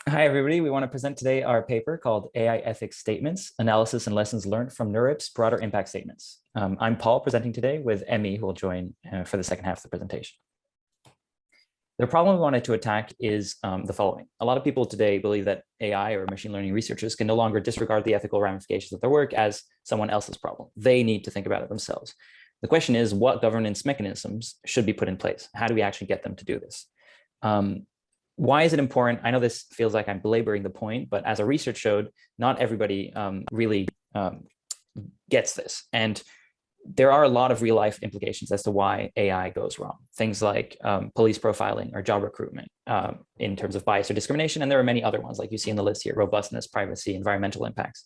Hi, everybody. We want to present today our paper called AI Ethics Statements, Analysis and Lessons Learned from NeurIPS Broader Impact Statements. I'm Paul presenting today with Emmie, who will join for the second half of the presentation. The problem we wanted to attack is the following. A lot of people today believe that AI or machine learning researchers can no longer disregard the ethical ramifications of their work as someone else's problem. They need to think about it themselves. The question is, what governance mechanisms should be put in place? How do we actually get them to do this? Why is it important? I know this feels like I'm belaboring the point, but as our research showed, not everybody really gets this. And there are a lot of real life implications as to why AI goes wrong. Things like police profiling or job recruitment in terms of bias or discrimination. And there are many other ones like you see in the list here: robustness, privacy, environmental impacts.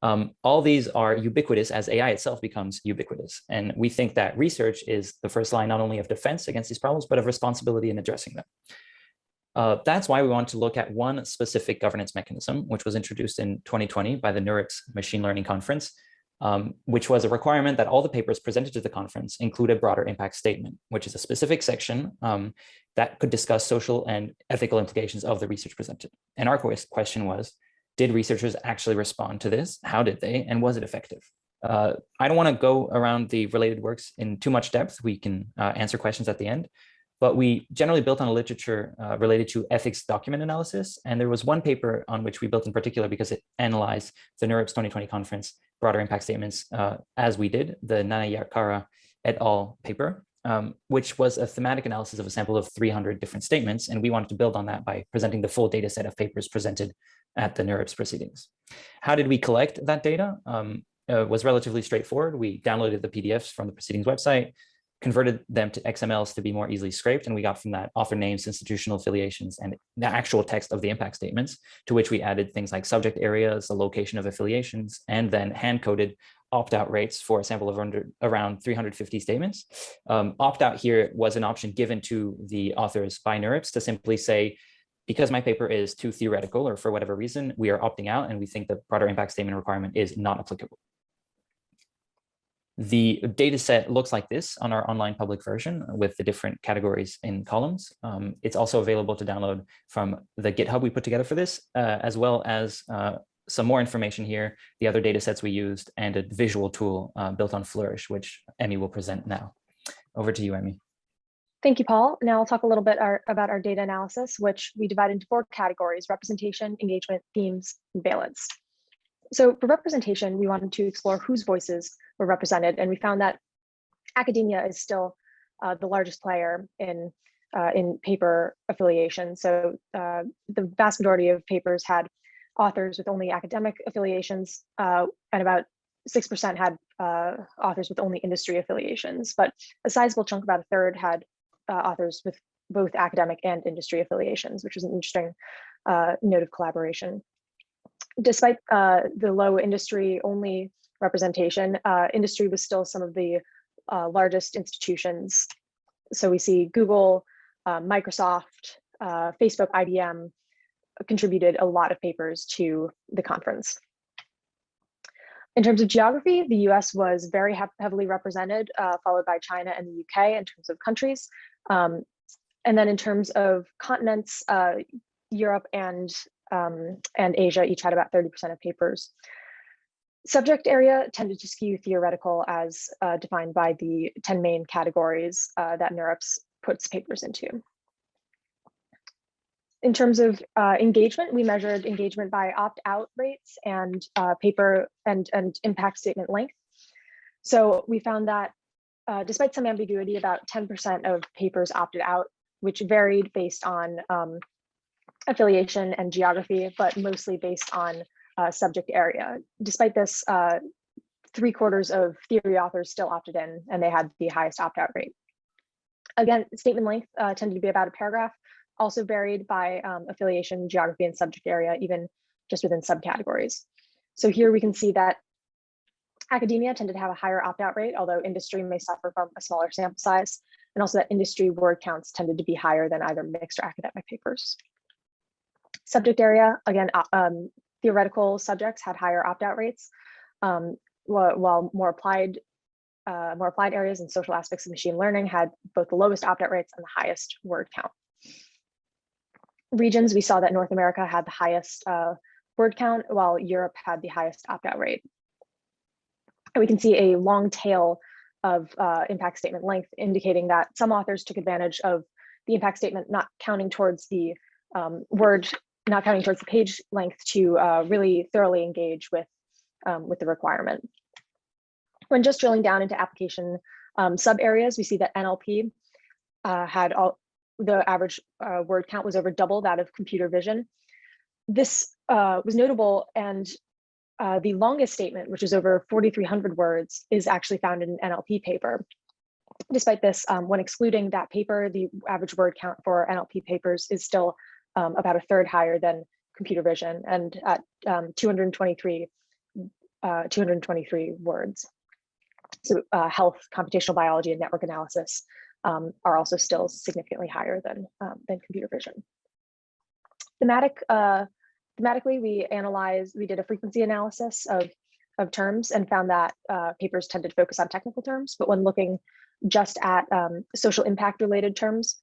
All these are ubiquitous as AI itself becomes ubiquitous. And we think that research is the first line not only of defense against these problems, but of responsibility in addressing them. That's why we want to look at one specific governance mechanism, which was introduced in 2020 by the NeurIPS Machine Learning Conference, which was a requirement that all the papers presented to the conference include a broader impact statement, which is a specific section that could discuss social and ethical implications of the research presented. And our question was, did researchers actually respond to this? How did they? And was it effective? I don't want to go around the related works in too much depth. We can answer questions at the end. But we generally built on a literature related to ethics document analysis. And there was one paper on which we built in particular because it analyzed the NeurIPS 2020 conference broader impact statements as we did, the Nanayakara et al. Paper, which was a thematic analysis of a sample of 300 different statements. And we wanted to build on that by presenting the full data set of papers presented at the NeurIPS proceedings. How did we collect that data? It was relatively straightforward. We downloaded the PDFs from the proceedings website, converted them to XMLs to be more easily scraped. And we got from that author names, institutional affiliations, and the actual text of the impact statements, to which we added things like subject areas, the location of affiliations, and then hand-coded opt-out rates for a sample of around 350 statements. Opt-out here was an option given to the authors by NeurIPS to simply say, because my paper is too theoretical or for whatever reason, we are opting out and we think the broader impact statement requirement is not applicable. The data set looks like this on our online public version with the different categories in columns. It's also available to download from the GitHub we put together for this, as well as some more information here, the other data sets we used, and a visual tool built on Flourish, which Emmie will present now. Over to you, Emmie. Thank you, Paul. Now I'll talk a little bit about our data analysis, which we divide into 4 categories: representation, engagement, themes, and valence. So for representation, we wanted to explore whose voices were represented, and we found that academia is still the largest player in paper affiliation. So the vast majority of papers had authors with only academic affiliations, and about 6% had authors with only industry affiliations. But a sizable chunk, about a third, had authors with both academic and industry affiliations, which was an interesting note of collaboration. Despite the low industry-only representation, industry was still some of the largest institutions. So we see Google, Microsoft, Facebook, IBM contributed a lot of papers to the conference. In terms of geography, the US was very heavily represented, followed by China and the UK in terms of countries. And then in terms of continents, Europe and Asia each had about 30% of papers. Subject area tended to skew theoretical as defined by the 10 main categories that NeurIPS puts papers into. In terms of engagement, we measured engagement by opt-out rates and paper and impact statement length. So we found that despite some ambiguity, about 10% of papers opted out, which varied based on affiliation and geography, but mostly based on subject area. Despite this, 3/4 of theory authors still opted in, and they had the highest opt-out rate. Again, statement length tended to be about a paragraph, also varied by affiliation, geography, and subject area, even just within subcategories. So here we can see that academia tended to have a higher opt-out rate, although industry may suffer from a smaller sample size, and also that industry word counts tended to be higher than either mixed or academic papers. Subject area, again, theoretical subjects had higher opt-out rates, while more applied areas and social aspects of machine learning had both the lowest opt-out rates and the highest word count. regions, we saw that North America had the highest word count, while Europe had the highest opt-out rate. And we can see a long tail of impact statement length, indicating that some authors took advantage of the impact statement not counting towards the not counting towards the page length to really thoroughly engage with the requirement. When just drilling down into application sub areas, we see that NLP had the average word count was over double that of computer vision. This was notable, and the longest statement, which is over 4,300 words, is actually found in an NLP paper. Despite this, when excluding that paper, the average word count for NLP papers is still about a third higher than computer vision, and at 223 words. So health, computational biology, and network analysis are also still significantly higher than computer vision. Thematically, we did a frequency analysis of terms and found that papers tended to focus on technical terms, but when looking just at social impact related terms,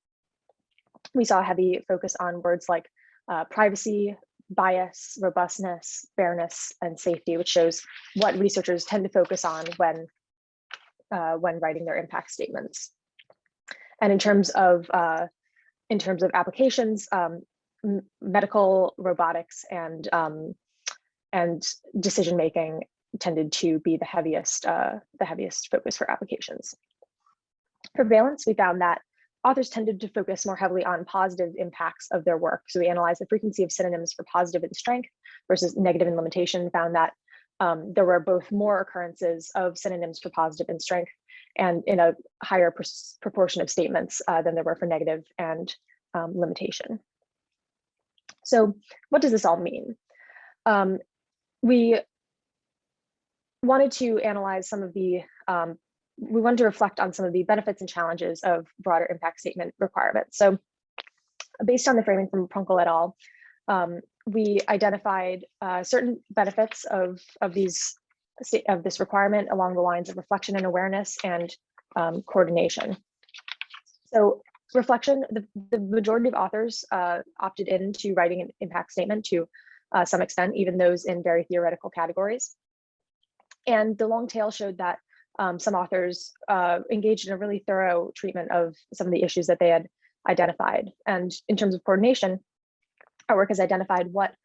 we saw a heavy focus on words like privacy, bias, robustness, fairness, and safety, which shows what researchers tend to focus on when writing their impact statements. And in terms of applications, medical, robotics, and decision making tended to be the heaviest focus for applications. For Valence, we found that authors tended to focus more heavily on positive impacts of their work. So we analyzed the frequency of synonyms for positive and strength versus negative and limitation, found that there were both more occurrences of synonyms for positive and strength, and in a higher proportion of statements than there were for negative and limitation. So what does this all mean? We wanted to analyze some of the, we wanted to reflect on some of the benefits and challenges of broader impact statement requirements. So based on the framing from Prunkle et al., we identified certain benefits of this requirement along the lines of reflection and awareness and coordination. So reflection, the majority of authors opted into writing an impact statement to some extent, even those in very theoretical categories. And the long tail showed that some authors engaged in a really thorough treatment of some of the issues that they had identified. And in terms of coordination, our work has identified what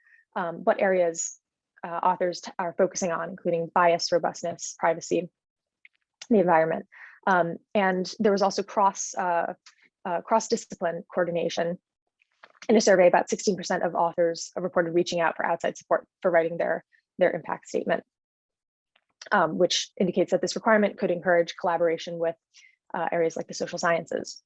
areas authors are focusing on, including bias, robustness, privacy, the environment. And there was also cross-discipline coordination. In a survey, about 16% of authors reported reaching out for outside support for writing their impact statement, which indicates that this requirement could encourage collaboration with areas like the social sciences.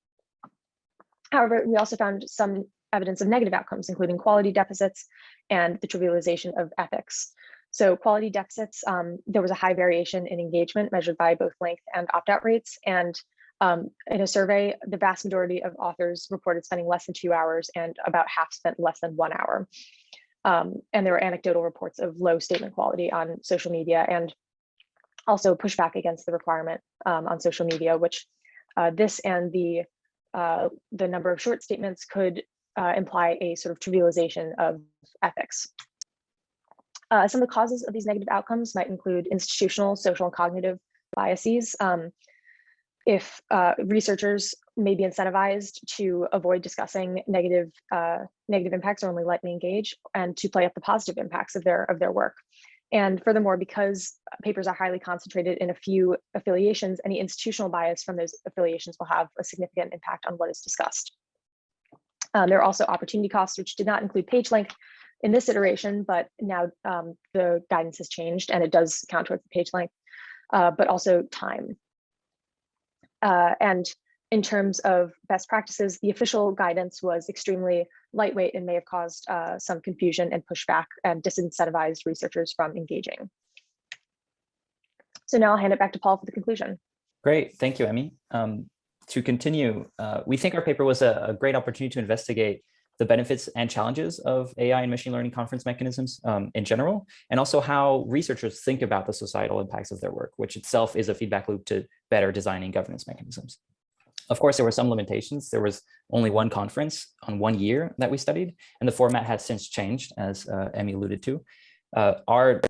However, we also found some evidence of negative outcomes, including quality deficits and the trivialization of ethics. So quality deficits, there was a high variation in engagement measured by both length and opt-out rates. And in a survey, the vast majority of authors reported spending less than 2 hours, and about half spent less than 1 hour. And there were anecdotal reports of low statement quality on social media, and also pushback against the requirement on social media, which this and the number of short statements could imply a sort of trivialization of ethics. Some of the causes of these negative outcomes might include institutional, social, and cognitive biases. If researchers may be incentivized to avoid discussing negative impacts or only lightly engage, and to play up the positive impacts of their work. And furthermore, because papers are highly concentrated in a few affiliations, any institutional bias from those affiliations will have a significant impact on what is discussed. There are also opportunity costs, which did not include page length in this iteration, but now the guidance has changed and it does count towards the page length, but also time. And in terms of best practices, the official guidance was extremely lightweight and may have caused some confusion and pushback and disincentivized researchers from engaging. So now I'll hand it back to Paul for the conclusion. Great, thank you, Emmie. To continue, we think our paper was a great opportunity to investigate the benefits and challenges of AI and machine learning conference mechanisms in general, and also how researchers think about the societal impacts of their work, which itself is a feedback loop to better designing governance mechanisms. Of course, there were some limitations. There was only one conference on 1 year that we studied, and the format has since changed, as Emmie alluded to. Our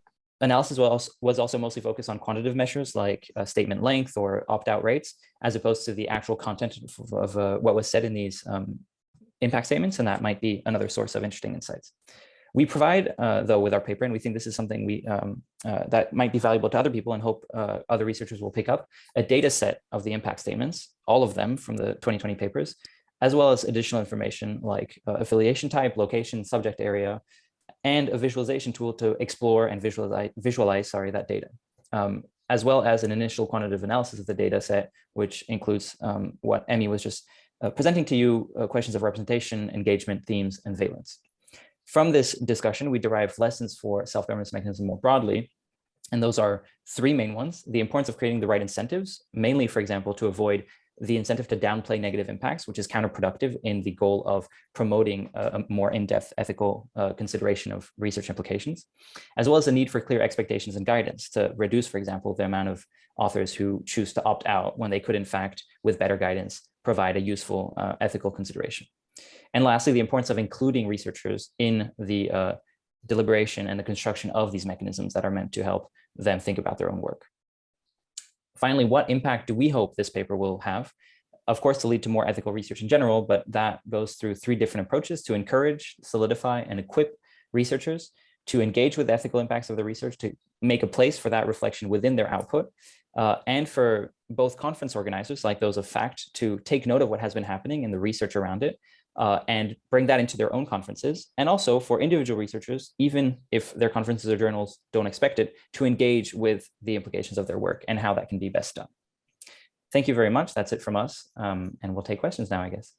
analysis was also mostly focused on quantitative measures like statement length or opt-out rates, as opposed to the actual content of what was said in these impact statements, and that might be another source of interesting insights. We provide, though, with our paper, and we think this is something that might be valuable to other people and hope other researchers will pick up, a data set of the impact statements, all of them from the 2020 papers, as well as additional information like affiliation type, location, subject area, and a visualization tool to explore and visualize that data, as well as an initial quantitative analysis of the data set, which includes what Emmie was just presenting to you, questions of representation, engagement, themes, and valence. From this discussion, we derived lessons for self-governance mechanism more broadly, and those are three main ones: the importance of creating the right incentives, mainly, for example, to avoid the incentive to downplay negative impacts, which is counterproductive in the goal of promoting a more in-depth ethical consideration of research implications, as well as the need for clear expectations and guidance to reduce, for example, the amount of authors who choose to opt out when they could, in fact, with better guidance, provide a useful ethical consideration. And lastly, the importance of including researchers in the deliberation and the construction of these mechanisms that are meant to help them think about their own work. Finally, what impact do we hope this paper will have? Of course, to lead to more ethical research in general, but that goes through three different approaches: to encourage, solidify, and equip researchers to engage with the ethical impacts of the research, to make a place for that reflection within their output, and for both conference organizers, like those of FACT, to take note of what has been happening and the research around it, and bring that into their own conferences, and also for individual researchers, even if their conferences or journals don't expect it, to engage with the implications of their work and how that can be best done. Thank you very much. That's it from us, and we'll take questions now, I guess.